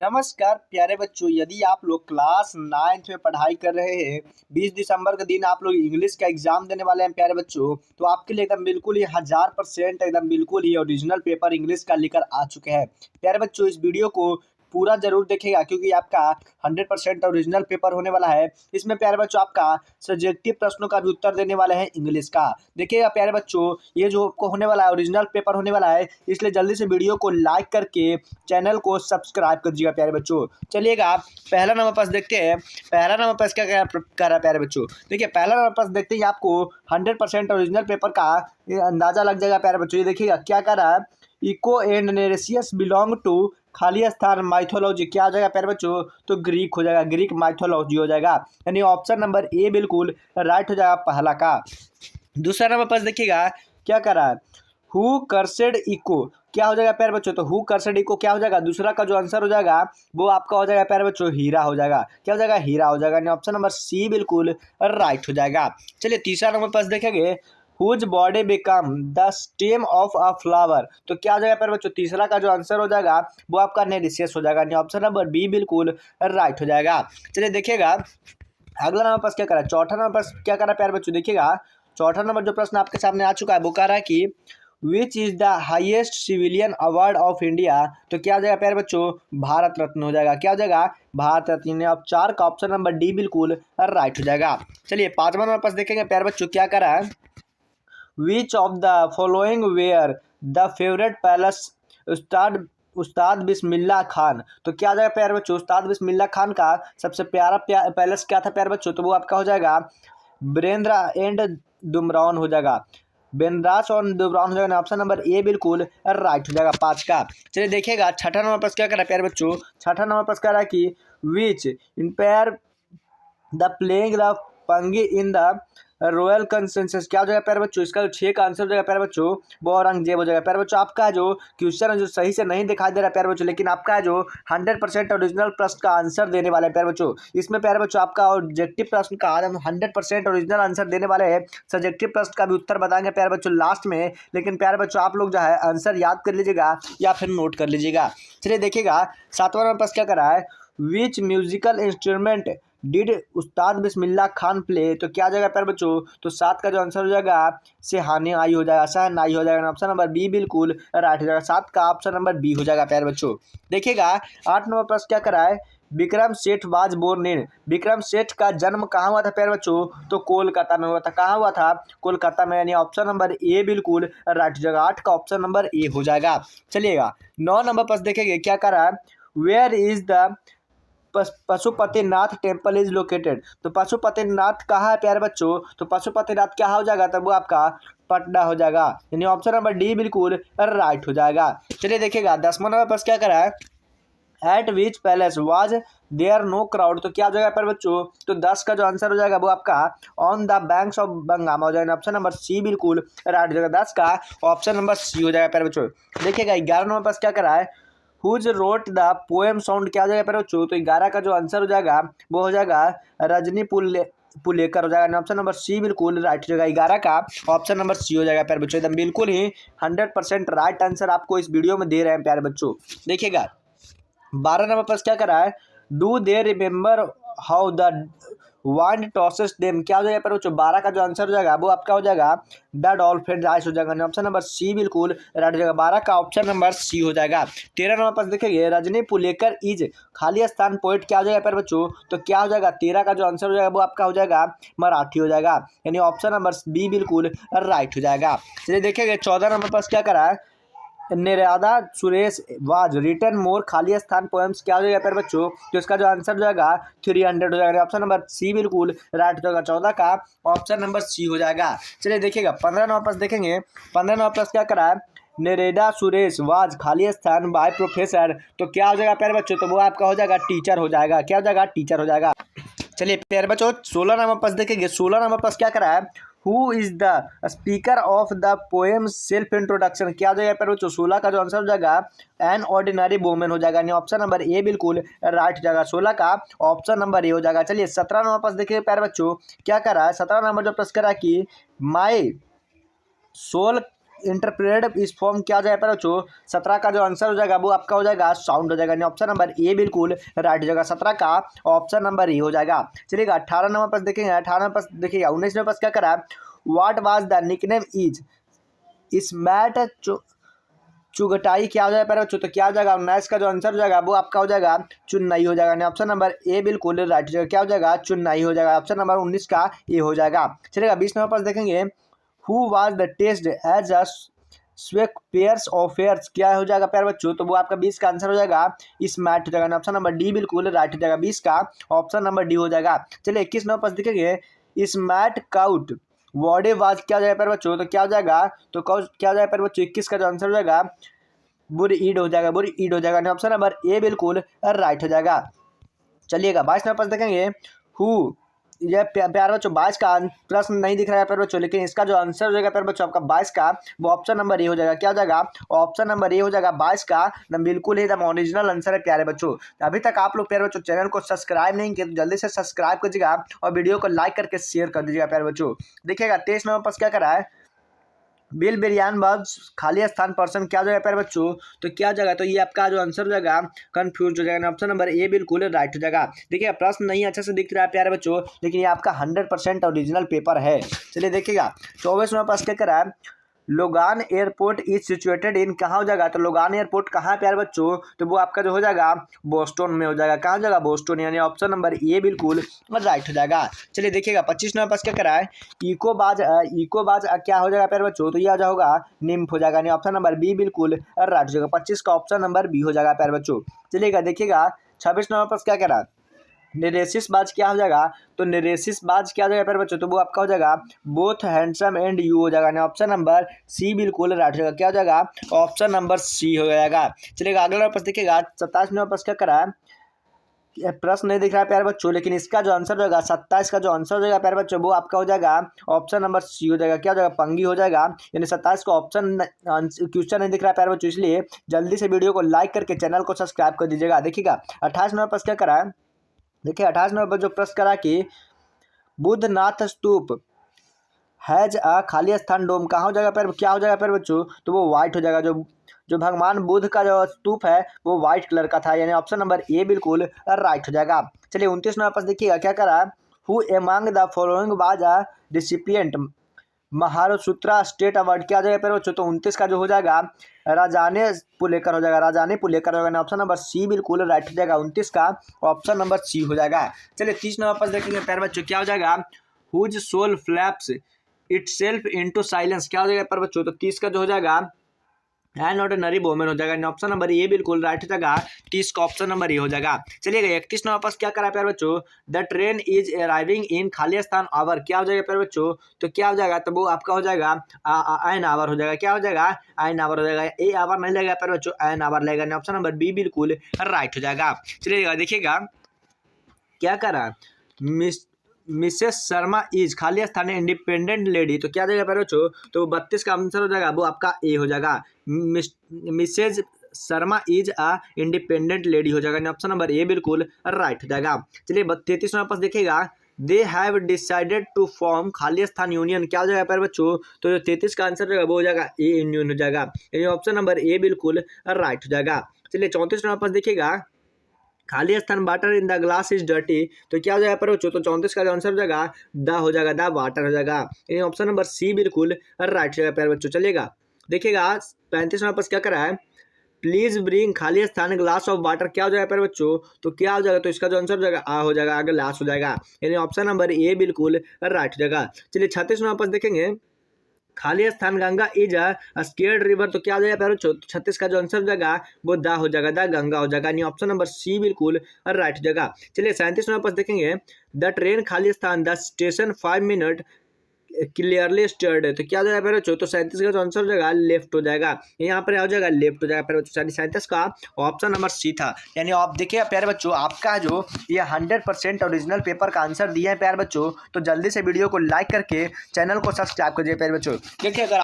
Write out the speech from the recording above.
नमस्कार प्यारे बच्चों, यदि आप लोग क्लास 9th में पढ़ाई कर रहे हैं। 20 दिसंबर के दिन आप लोग इंग्लिश का एग्जाम देने वाले हैं प्यारे बच्चों। तो आपके लिए एकदम बिल्कुल ही 1000% एकदम बिल्कुल ही ओरिजिनल पेपर इंग्लिश का लेकर आ चुके हैं प्यारे बच्चों। इस वीडियो को पूरा जरूर देखेगा क्योंकि आपका 100% ओरिजिनल पेपर होने वाला है। इसमें प्यारे बच्चों आपका सब्जेक्टिव प्रश्नों का भी उत्तर देने वाले हैं इंग्लिश का। देखिएगा प्यारे बच्चों, ये जो आपको होने वाला है ओरिजिनल पेपर होने वाला है, इसलिए जल्दी से वीडियो को लाइक करके चैनल को सब्सक्राइब कर दीजिएगा प्यारे बच्चों। चलिएगा पहला नंबर पास देखते हैं। पहला नंबर पास क्या कर रहा है प्यारे बच्चों। देखिए पहला नंबर पास देखते ही आपको 100% ओरिजिनल पेपर का ये अंदाजा लग जाएगा प्यारे बच्चों। ये देखिएगा क्या कर रहा है। इको एंड नेरेसियस बिलोंग टू खाली स्थान माइथोलॉजी क्या हो जाएगा प्यारे बच्चों, तो ग्रीक हो जाएगा, ग्रीक माइथोलॉजी हो जाएगा। यानी ऑप्शन नंबर ए बिल्कुल राइट हो जाएगा पहला का। दूसरा नंबर पास देखिएगा क्या कर रहा है। हु कर्सेड इको क्या हो जाएगा प्यारे बच्चों, तो हु कर्सेड इको क्या हो जाएगा। दूसरा का जो आंसर हो जाएगा वो आपका हो जाएगा प्यारे बच्चों हीरा हो जाएगा। क्या हो जाएगा, हीरा हो जाएगा। ऑप्शन नंबर सी बिल्कुल राइट हो जाएगा। चलिए तीसरा नंबर पास देखेंगे। Whose body become the stem of a flower तो क्या हो जाएगा प्यारे बच्चों। तीसरा का जो आंसर हो जाएगा वो आपका नेरिसियस हो जाएगा। ऑप्शन नंबर बी बिल्कुल राइट हो जाएगा। चलिए देखिएगा अगला नंबर पास क्या करा है। चौथा नंबर पास क्या करा है प्यारे बच्चों। देखिएगा चौथा नंबर जो प्रश्न आपके सामने आ चुका है वो कह रहा है कि which is the highest civilian award of India तो क्या हो जाएगा प्यारे बच्चों, भारत रत्न हो जाएगा। क्या हो जाएगा, भारत रत्न। अब चार का ऑप्शन नंबर डी बिल्कुल राइट हो जाएगा। चलिए पांचवा नंबर पास देखेंगे प्यारे बच्चों क्या करा है। Which of the following were the favourite palace उस्ताद उस्ताद बिस्मिल्लाह खान तो क्या हो जाएगा प्यारे बच्चों। उस्ताद बिस्मिल्लाह खान का सबसे प्यारा पैलेस क्या था प्यारे बच्चों, तो वो आपका हो जाएगा ब्रेंद्रा एंड दुमरान हो जाएगा। बेनरास और दुबरान हो जाएगा। ऑप्शन नंबर ए बिल्कुल राइट हो जाएगा पाँच का। चलिए देखिएगा छठा नंबर पर क्या कर रहा है प्यारे बच्चों। छठा नंबर पर कह रहा है कि which impair the playing the पंगी इन द रॉयल कंसेंसस क्या हो जाएगा प्यारे बच्चों। इसका जो छः का आंसर हो जाएगा प्यारे बच्चों वो औरंगजेब हो जाएगा। प्यारे बच्चों आपका जो क्वेश्चन है जो सही से नहीं दिखाई दे रहा है प्यारे बच्चों, लेकिन आपका जो 100% ओरिजिनल प्रश्न का आंसर देने वाले हैं प्यारे बच्चों। इसमें प्यारे बच्चों आपका ऑब्जेक्टिव प्रश्न का आज हम 100% ओरिजिनल आंसर देने वाले हैं। सब्जेक्टिव प्रश्न का भी उत्तर बताएंगे प्यारे बच्चों लास्ट में, लेकिन प्यारे बच्चों आप लोग जो है आंसर याद कर लीजिएगा या फिर नोट कर लीजिएगा। चलिए देखिएगा सातवां नंबर प्रश्न क्या कर रहा है। विच musical instrument did Ustad Bismillah Khan play तो क्या हो जाएगा प्यारे बच्चों, तो सात का जो आंसर हो जाएगा सेहानी आई हो जाएगा, सहनाई हो जाएगा। ऑप्शन नंबर बी बिल्कुल राइट हो जाएगा। सात का ऑप्शन नंबर बी हो जाएगा प्यारे बच्चों। देखिएगा आठ नंबर प्रश्न क्या करा है। Vikram Seth was born in Vikram Seth का जन्म कहाँ हुआ था प्यारे बच्चों, तो कोलकाता में हुआ था। कहाँ हुआ था, कोलकाता में। यानी ऑप्शन नंबर ए बिल्कुल राइट हो जाएगा। आठ का ऑप्शन नंबर ए हो जाएगा। चलिएगा नौ नंबर प्रश्न देखेंगे क्या करा है। Where is the Pashupatinath temple is located तो पशुपतिनाथ कहाँ है प्यारे बच्चों, तो पशुपतिनाथ क्या हो जाएगा, तब वो आपका पटना हो जाएगा। यानी ऑप्शन नंबर डी बिल्कुल राइट हो जाएगा। चलिए देखिएगा दसवां नंबर पर क्या करा है। At which palace was there no crowd तो क्या हो जाएगा प्यारे बच्चों, तो 10 का जो आंसर हो जाएगा वो आपका on the banks of Gangamma हो जाएगा। ऑप्शन नंबर सी बिल्कुल राइट हो जाएगा। 10 का ऑप्शन नंबर सी हो जाएगा प्यारे बच्चों। देखिएगा 11 नंबर पर क्या करा है। Whose wrote the poem sound क्या हो जाएगा प्यारे बच्चों, तो 11 का जो आंसर हो जाएगा वो हो जाएगा रजनी पुलेकर हो जाएगा। ऑप्शन नंबर सी बिल्कुल राइट हो जाएगा। 11 का ऑप्शन नंबर सी हो जाएगा प्यारे बच्चों। एकदम बिल्कुल ही 100% राइट आंसर आपको इस वीडियो में दे रहे हैं प्यारे बच्चों। देखिएगा 12 नंबर पर क्या करा है। Do they remember how the wand tosses them क्या हो जाएगा प्यारे बच्चों। 12 का जो आंसर हो जाएगा वो आपका हो जाएगा द डॉल्फिन राइस हो जाएगा। ऑप्शन नंबर सी बिल्कुल राइट हो जाएगा। 12 का ऑप्शन नंबर सी हो जाएगा। 13 नंबर पर देखेंगे रजनी पुलेकर इज खाली स्थान पोइट क्या हो जाएगा प्यारे बच्चों, तो क्या हो जाएगा। 13 का जो आंसर हो जाएगा वो आपका हो जाएगा मराठी हो जाएगा। यानी ऑप्शन नंबर बी बिल्कुल राइट हो जाएगा। चलिए देखेंगे 14 नंबर पर क्या करा है। निरादा सुरेश वाज रिटर्न मोर खाली स्थान पोएम्स क्या हो जाएगा प्यारे बच्चों, तो इसका जो आंसर हो जाएगा 300 हो जाएगा। ऑप्शन नंबर सी बिल्कुल राइट हो जाएगा। 14 का ऑप्शन नंबर सी हो जाएगा। चलिए देखिएगा 15 नंबर पर देखेंगे। 15 नंबर पर क्या करा है। नेरेदा सुरेश वाज खाली स्थान बाय प्रोफेसर तो क्या हो जाएगा प्यारे बच्चों, तो वो आपका हो जाएगा टीचर हो जाएगा। क्या हो जाएगा, टीचर हो जाएगा। चलिए प्यारे बच्चों 16 नंबर पर देखेंगे। 16 नंबर पर क्या करा है। Who is the speaker of the poem self introduction क्या हो जाएगा प्यारे बच्चों। 16 का जो आंसर हो जाएगा एन ऑर्डिनरी वुमेन हो जाएगा। यानी ऑप्शन नंबर ए बिल्कुल राइट हो जाएगा। 16 का ऑप्शन नंबर ए हो जाएगा। चलिए 17 नंबर पर देखिए प्यारे बच्चों क्या कर रहा है। 17 नंबर जो प्रश्न करा कि माई सोल इंटरप्रेट इस फॉर्म क्या हो जाएगा प्यारे बच्चों, 17 का जो आंसर हो जाएगा वो आपका हो जाएगा साउंड हो जाएगा, यानी ऑप्शन नंबर ए बिल्कुल राइट हो जाएगा। 17 का ऑप्शन नंबर ए हो जाएगा। चलिएगा 18 नंबर पर देखेंगे, 18 नंबर पर देखिएगा। 19 नंबर पर क्या करा है, what was the nickname is Matt Chughtai क्या हो जाएगा प्यारे बच्चों, तो क्या हो जाएगा 19 का जो आंसर हो जाएगा वो आपका हो जाएगा चुन्नई हो जाएगा, ऑप्शन नंबर ए बिल्कुल राइट हो जाएगा। क्या हो जाएगा चुन्नई हो जाएगा, ऑप्शन नंबर 19 का ए हो जाएगा। चलेगा 20 नंबर पर देखेंगे, who was the test as a स्वेक पेयर्स ऑफ फेयर्स क्या हो जाएगा प्यारे बच्चों, तो वो आपका 20 का आंसर हो जाएगा इस मैट हो जाएगा, ऑप्शन नंबर डी बिल्कुल राइट हो जाएगा। 20 का ऑप्शन नंबर डी हो जाएगा। चलिए 21 नंबर पर देखेंगे, इस मैट काउट वॉडे वाज क्या हो जाएगा प्यारे बच्चों, तो क्या हो जाएगा, तो क्या हो जाएगा प्यारे बच्चों, 21 का जो आंसर हो जाएगा बुरी ईड हो जाएगा, बुरी ईड हो जाएगा, ऑप्शन नंबर ए बिल्कुल राइट हो जाएगा। चलिएगा 22 नंबर पर देखेंगे, हु यह प्यारे बच्चों 22 का प्रश्न नहीं दिख रहा है प्यारे बच्चों, लेकिन इसका जो आंसर हो जाएगा प्यारे बच्चों आपका 22 का वो ऑप्शन नंबर ए हो जाएगा। क्या हो जाएगा, ऑप्शन नंबर ए हो जाएगा 22 का बिल्कुल एकदम ओरिजिनल आंसर है प्यारे बच्चों। अभी तक आप लोग प्यारे बच्चों चैनल को सब्सक्राइब नहीं किए तो जल्दी से सब्सक्राइब कीजिएगा और वीडियो को लाइक करके शेयर कर दीजिएगा प्यारे बच्चों। देखिएगा 23 नंबर पर क्या करा है, बिल बिरियान बाज खाली स्थान पर्सन क्या हो जाएगा प्यारे बच्चों, तो क्या हो जाएगा, तो ये आपका जो आंसर हो जाएगा कंफ्यूज हो जाएगा, ऑप्शन नंबर ए बिल्कुल राइट हो जाएगा। देखिए प्रश्न नहीं अच्छे से दिख रहा है प्यारे बच्चों, लेकिन ये आपका 100% ओरिजिनल पेपर है। चलिए देखिएगा 24 नंबर पास क्या करा है, Logan airport is situated in कहाँ हो जाएगा, तो लोगान एयरपोर्ट कहाँ है प्यारे बच्चों, तो वो आपका जो हो जाएगा बोस्टन में हो जाएगा। कहाँ हो जाएगा, बोस्टन, यानी ऑप्शन नंबर ए बिल्कुल राइट हो जाएगा। चलिए देखिएगा 25 नंबर पास क्या करा है, इकोबाज क्या हो जाएगा प्यारे बच्चों, तो ये आ जाएगा निम्फ हो जाएगा, यानी ऑप्शन नंबर बी बिल्कुल राइट हो जाएगा। 25 का ऑप्शन नंबर बी हो जाएगा प्यारे बच्चों। चलिएगा देखिएगा 26 नंबर पास क्या करा, निरेसिस बाज क्या हो जाएगा, तो निरेसिस बाज क्या हो जाएगा प्यारे बच्चों, तो वो आपका हो जाएगा बोथ हैंडसम एंड यू हो जाएगा, ऑप्शन नंबर सी बिल्कुल राइट हो जाएगा। क्या हो जाएगा, ऑप्शन नंबर सी हो जाएगा। चलिएगा अगला प्रश्न देखिएगा 27 नंबर प्रश्न क्या करा है, प्रश्न नहीं दिख रहा है प्यारे बच्चों, लेकिन इसका जो आंसर होगा 27 का जो आंसर हो जाएगा प्यारे बच्चों वो आपका हो जाएगा ऑप्शन नंबर सी हो जाएगा। क्या हो जाएगा, पंगी हो जाएगा, यानी 27 का ऑप्शन क्वेश्चन नहीं दिख रहा है प्यारे बच्चों, इसलिए जल्दी से वीडियो को लाइक करके चैनल को सब्सक्राइब कर दीजिएगा। देखिएगा 28 नंबर प्रश्न क्या करा है, देखिए 28 नंबर जो प्रश्न करा कि बुद्धनाथ स्तूप हैज अ खाली स्थान डोम कहाँ हो जाएगा पर क्या हो जाएगा पर बच्चों, तो वो व्हाइट हो जाएगा। जो भगवान बुद्ध का जो स्तूप है वो व्हाइट कलर का था, यानी ऑप्शन नंबर ए बिल्कुल राइट हो जाएगा। चलिए 29 नंबर पर देखिएगा क्या करा, who among the following was a recipient Maharashtra state award क्या हो जाएगा पर बच्चों, तो 29 का जो हो जाएगा राजाने पुलेकर हो जाएगा, राजाने पुलेकर हो जाएगा, ऑप्शन नंबर सी बिल्कुल राइट हो जाएगा। 29 का ऑप्शन नंबर सी हो जाएगा। चलिए 30 नंबर पर देखेंगे प्यारे बच्चों क्या हो जाएगा, whose soul flaps itself into silence क्या हो जाएगा पर बच्चों, तो 30 का जो हो जाएगा एन ऑर्डिनरी वोमेन हो जाएगा, ऑप्शन नंबर ए बिल्कुल राइट हो जाएगा। 30 का ऑप्शन नंबर ए हो जाएगा। चलिएगा 31 नंबर पास क्या करा प्यारे बच्चों, द ट्रेन इज अराइविंग इन खाली स्थान आवर क्या हो जाएगा प्यारे बच्चों, तो क्या हो जाएगा, तो वो आपका हो जाएगा एन आवर हो जाएगा। क्या हो जाएगा, एन आवर हो जाएगा, ए आवर नहीं लगेगा प्यारे बच्चों, एन आवर लगेगा, ऑप्शन नंबर बी बिल्कुल राइट हो जाएगा। चलिएगा देखिएगा क्या करा, मिसेस शर्मा इज खाली स्थान इंडिपेंडेंट लेडी तो क्या जाएगा प्यारे बच्चों, तो 32 का आंसर हो जाएगा वो आपका ए हो जाएगा। Mrs Sharma is a independent lady हो जाएगा, ऑप्शन नंबर ए बिल्कुल राइट हो जाएगा। चलिए 33 नंबर पास देखिएगा, they have decided to form खाली स्थान यूनियन क्या हो जाएगा प्यारे बच्चों, तो जो 33 का आंसर रहेगा वो हो जाएगा ए यूनियन हो जाएगा, यानी ऑप्शन नंबर ए बिल्कुल राइट हो जाएगा। चलिए 34 नंबर पास देखिएगा, खाली स्थान water in the glass is dirty तो क्या हो जाएगा पर बच्चों, तो 34 का आंसर हो जाएगा द हो जाएगा, द वाटर हो जाएगा, यानी ऑप्शन नंबर सी बिल्कुल राइट हो जाएगा प्यारे बच्चों। चलिएगा देखिएगा 35 नंबर पर क्या करा है, प्लीज ब्रिंग खाली स्थान ग्लास ऑफ वाटर क्या हो जाएगा प्यारे बच्चों, तो क्या हो जाएगा, तो इसका जो आंसर हो जाएगा आ हो जाएगा, आगे ग्लास हो जाएगा, यानी ऑप्शन नंबर ए बिल्कुल राइट हो जाएगा। चलिए 36 नंबर पर देखेंगे, खाली स्थान Ganga is a scared river तो क्या हो जाएगा प्यारे बच्चों, 36 का जो आंसर हो जाएगा वो दा हो जाएगा, दा गंगा हो जाएगा, यानी ऑप्शन नंबर सी बिल्कुल राइट हो जाएगा। चलिए 37 नंबर पर देखेंगे, द ट्रेन खाली स्थान the station 5 minute clearly stirred है तो क्या हो जाएगा प्यारे बच्चों, तो 37 का जो आंसर हो जाएगा लेफ्ट हो जाएगा, यहाँ पर हो जाएगा लेफ्ट हो जाएगा प्यारे बच्चों, 37 का ऑप्शन नंबर सी था। यानी आप देखिए प्यारे बच्चों आपका जो ये 100% ओरिजिनल पेपर का आंसर दिया है प्यारे बच्चों, तो जल्दी से वीडियो को लाइक करके चैनल को सब्सक्राइब करिए प्यारे बच्चों। देखिए अगर